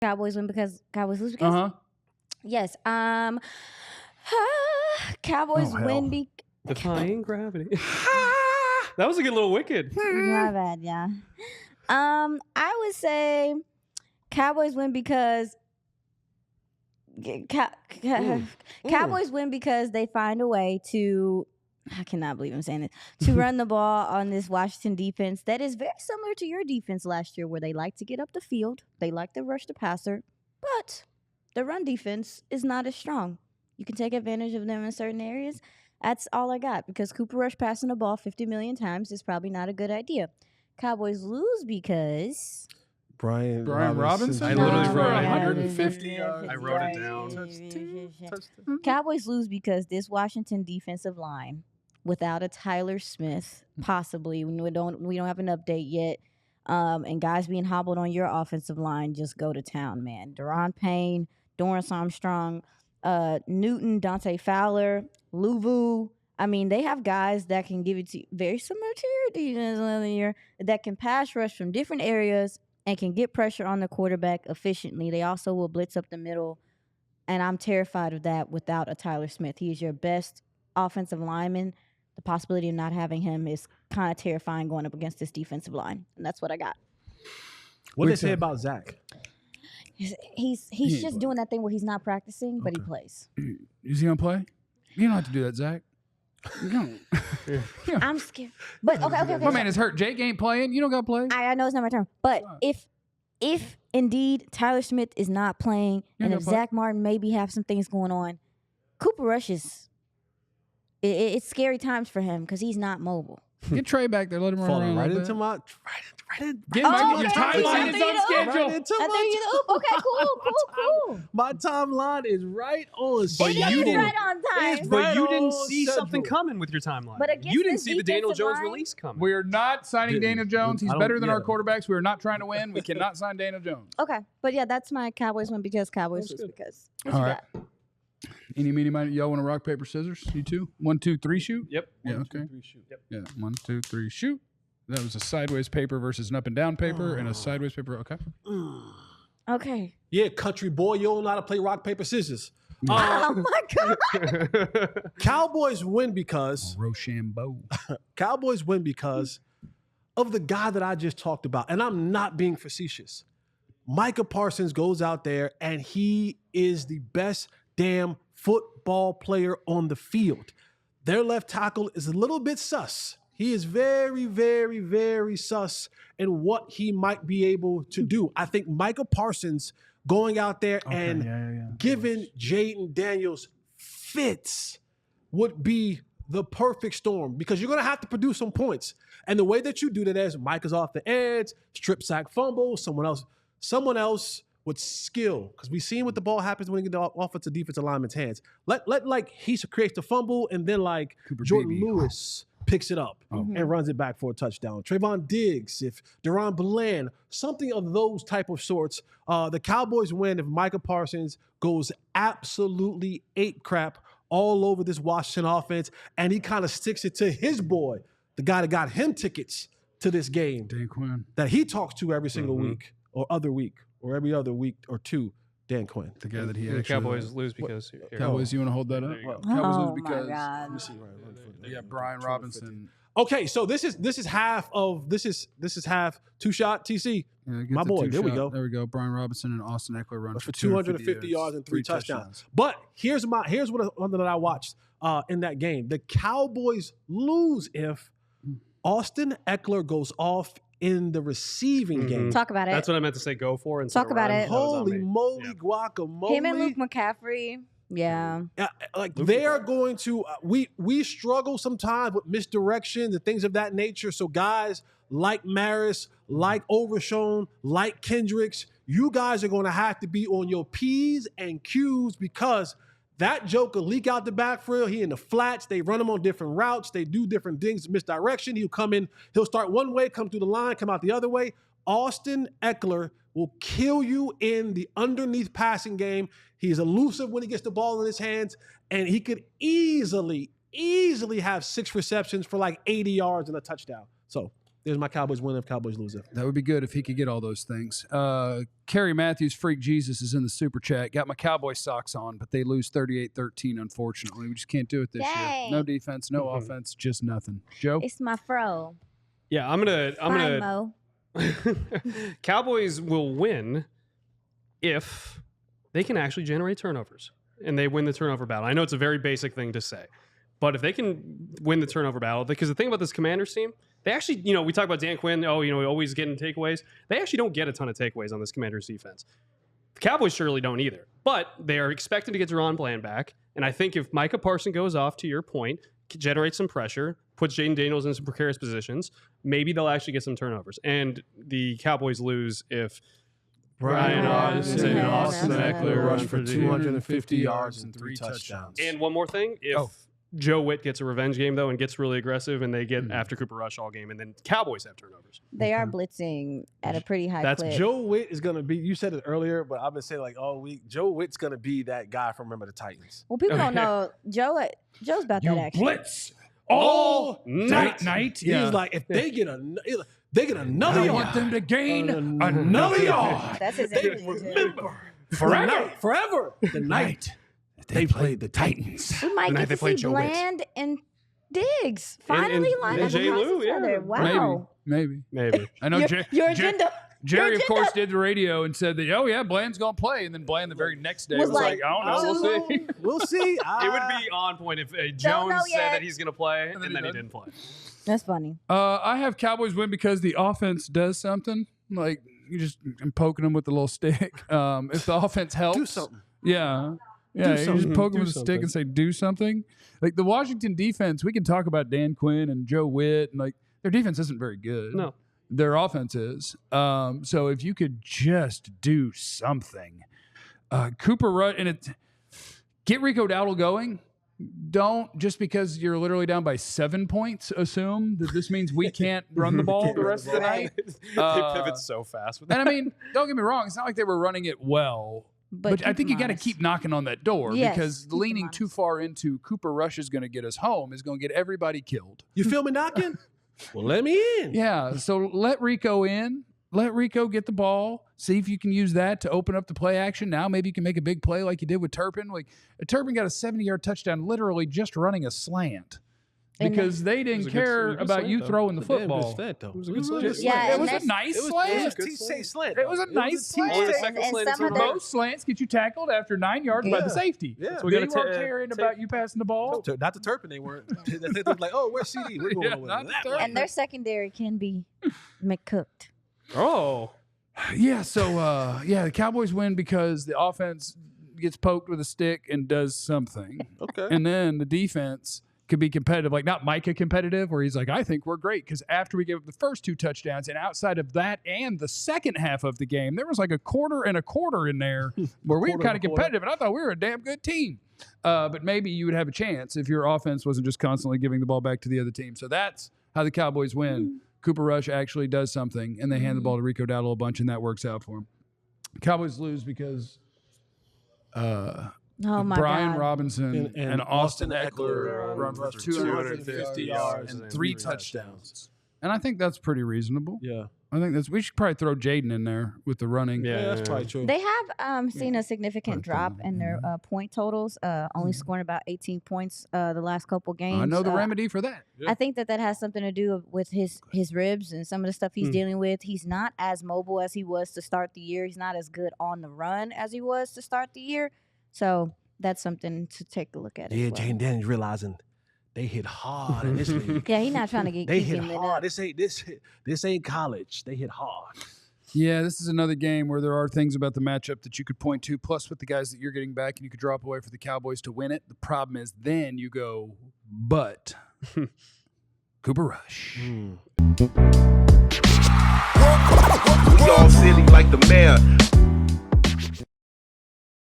Cowboys win because Cowboys lose because. Yes. Cowboys win defying gravity. That was a good little wicked. My bad, yeah. I would say Cowboys win because Cowboys win because they find a way to. I cannot believe I'm saying this. To run the ball on this Washington defense that is very similar to your defense last year, where they like to get up the field, they like to rush the passer, but the run defense is not as strong. You can take advantage of them in certain areas. That's all I got, because Cooper Rush passing the ball 50 million times is probably not a good idea. Cowboys lose because Brian Robinson. I literally wrote 150 yards. I wrote it down. Cowboys lose because this Washington defensive line, without a Tyler Smith, possibly we don't have an update yet, and guys being hobbled on your offensive line, just go to town, man. Deron Payne, Dorrance Armstrong, Newton, Dante Fowler, Luvu. I mean, they have guys that can give it to you, very similar to your defense another year, that can pass rush from different areas and can get pressure on the quarterback efficiently. They also will blitz up the middle, and I'm terrified of that without a Tyler Smith. He is your best offensive lineman. The possibility of not having him is kind of terrifying going up against this defensive line, and that's what I got. What did they say about Zach? He's just doing that thing where he's not practicing, but he plays. Is he gonna play? You don't have to do that, Zach. I'm scared. But okay. My man is hurt. Jake ain't playing. You don't gotta play. I know it's not my turn. But if indeed Tyler Smith is not playing, and if Zach Martin maybe have some things going on, Cooper Rush is it's scary times for him because he's not mobile. Get Trey back there. Let him run around. Right into my Your timeline is on schedule. Okay, cool. My timeline is right on schedule. It is right on time. But you didn't see something coming with your timeline. But you didn't see the Daniel Jones release coming. We are not signing Daniel Jones. He's better than our quarterbacks. We are not trying to win. We cannot sign Daniel Jones. Okay, but yeah, that's my Cowboys win because Cowboys lose because. All right. Any, meeny, miny, y'all want to rock, paper, scissors? You two? 1, 2, 3, shoot? Yep. Yeah, okay. 1, 2, 3, shoot. Yep. Yeah, 1, 2, 3, shoot. That was a sideways paper versus an up and down paper and a sideways paper. Okay. Okay. Yeah, country boy, you don't know how to play rock, paper, scissors. Oh my God. Cowboys win because Rochambeau. Cowboys win because of the guy that I just talked about. And I'm not being facetious. Micah Parsons goes out there and he is the best damn football player on the field. Their left tackle is a little bit sus. He is very, very, very sus in what he might be able to do. I think Micah Parsons going out there and giving Jayden Daniels fits would be the perfect storm, because you're going to have to produce some points. And the way that you do that is Micah's off the edge, strip sack fumble, someone else with skill, because we've seen what the ball happens when you get the offensive defensive lineman's hands. Let like he creates the fumble, and then like Cooper Jordan Baby Lewis picks it up and runs it back for a touchdown. Trayvon Diggs, if Deron Bland, something of those type of sorts. The Cowboys win if Micah Parsons goes absolutely ape crap all over this Washington offense, and he kind of sticks it to his boy, the guy that got him tickets to this game, Dan Quinn, that he talks to every single week or other week or every other week or two. Dan Quinn, the guy that he the Cowboys lose because Cowboys. You want to hold that up? Cowboys lose because let me see. Brian Robinson. Okay, so this is half two shot TC. My boy, there we go. There we go. Brian Robinson and Austin Eckler run for 250 yards and 3 touchdowns. But here's one that I watched in that game. The Cowboys lose if Austin Eckler goes off in the receiving game. Talk about it. That's what I meant to say. Go for it. Talk about it. Holy moly, guacamole! Him and Luke McCaffrey. Yeah. Like they are going to. We struggle sometimes with misdirection and things of that nature. So guys like Maris, like Overshown, like Kendricks, you guys are going to have to be on your P's and Q's, because that joker leak out the backfield. He in the flats. They run him on different routes. They do different things, misdirection. He'll come in. He'll start one way, come through the line, come out the other way. Austin Eckler will kill you in the underneath passing game. He's elusive when he gets the ball in his hands, and he could easily have 6 receptions for like 80 yards and a touchdown. So There's my Cowboys win if Cowboys lose it. That would be good if he could get all those things. Kerry Matthews, Freak Jesus, is in the super chat. Got my Cowboy socks on, but they lose 38-13, unfortunately. We just can't do it this year. Dang. No defense, no offense, just nothing. Joe? It's my fro. Yeah, I'm Fine, gonna. Mo. Cowboys will win if they can actually generate turnovers and they win the turnover battle. I know it's a very basic thing to say, but if they can win the turnover battle, because the thing about this Commanders team, they actually, we talk about Dan Quinn, always getting takeaways. They actually don't get a ton of takeaways on this Commanders defense. The Cowboys surely don't either, but they are expected to get Deron Bland back. And I think if Micah Parsons goes off, to your point, generates some pressure, puts Jayden Daniels in some precarious positions, maybe they'll actually get some turnovers. And the Cowboys lose if Brian Austin and Austin Eckler rush for 250 yards and 3 touchdowns. And one more thing, if Joe Witt gets a revenge game, though, and gets really aggressive, and they get after Cooper Rush all game, and then Cowboys have turnovers. They are blitzing at a pretty high clip. Joe Witt is going to be, you said it earlier, but I've been saying like all week, Joe Witt's going to be that guy from Remember the Titans. Well, people don't know. Joe's about that action. Blitz all night. Yeah. He's like, if they get another I yard. want them to gain another yard. That's his They energy. remember Forever. the night they played the Titans. We might The night get they to played see Joe Witt. Bland and Diggs finally line and up Jay across Lou, each other. yeah. Wow. Maybe. Maybe. I know Your agenda. Jerry, Your of course, agenda did the radio and said that, Bland's going to play. And then Bland the very next day Was was like, like, I don't know, we'll see. We'll see. It would be on point if Jones know said yet. that he's going to play, and then then he he didn't play. That's funny. I have Cowboys win because the offense does something. Like, I'm poking them with the little stick. If the offense helps. Do something. Yeah. Yeah, you just poke them with a stick and say, do something. Like, the Washington defense, we can talk about Dan Quinn and Joe Witt, and, like, their defense isn't very good. No. Their offense is. So if you could just do something. Cooper Rush, and get Rico Dowdle going. Don't, just because you're literally down by 7 points, assume that this means we can't run the ball the rest of the night. They pivot so fast with that. And I mean, don't get me wrong, it's not like they were running it well. But I think you got to keep knocking on that door, Yes, because keep 'em leaning honest. too far into Cooper Rush is going to get us home, is going to get everybody killed. You feel me knocking? Well, let me in. Yeah, so let Rico in. Let Rico get the ball. See if you can use that to open up the play action. Now maybe you can make a big play like you did with Turpin. Like Turpin got a 70-yard touchdown literally just running a slant. Because they didn't care about you throwing the football. It was a good slant. Yeah, It was a and nice It slant. was a T-say slant. It was a nice slant. Only the And second slant some is of the- Most slants get you tackled after 9 yards by the safety. Yeah. So we they gotta weren't ta- caring take- about you passing the ball. Not the Turpin, they weren't. They were like, oh, where's CD? We're going Yeah, over not that the way. And their secondary can be McCooked. Oh. Yeah, so the Cowboys win because the offense gets poked with a stick and does something. Okay. And then the defense could be competitive, like not Micah competitive, where he's like, I think we're great. Because after we gave up the first 2 touchdowns, and outside of that and the second half of the game, there was like a quarter and a quarter in there where we were Quarter kind and of a quarter. competitive, and I thought we were a damn good team. But maybe you would have a chance if your offense wasn't just constantly giving the ball back to the other team. So that's how the Cowboys win. Cooper Rush actually does something, and they hand the ball to Rico Dowdle a bunch, and that works out for him. Cowboys lose because Oh my Brian God. Robinson and Austin Eckler run for 250 250 yards and and 3 3 touchdowns. And I think that's pretty reasonable. Yeah. I think we should probably throw Jayden in there with the running. Yeah. Yeah, that's probably true. They have seen a significant drop in their point totals, only scoring about 18 points the last couple games. I know the remedy for that. I think that has something to do with his ribs and some of the stuff he's dealing with. He's not as mobile as he was to start the year. He's not as good on the run as he was to start the year. So that's something to take a look at. Yeah, as well. Jayden Daniels realizing they hit hard in this league. Yeah, he's not trying to get They keep hit him in hard. up. This ain't college. They hit hard. Yeah, this is another game where there are things about the matchup that you could point to, plus with the guys that you're getting back, and you could drop away for the Cowboys to win it. The problem is then you go, but Cooper Rush. We all silly like the mayor.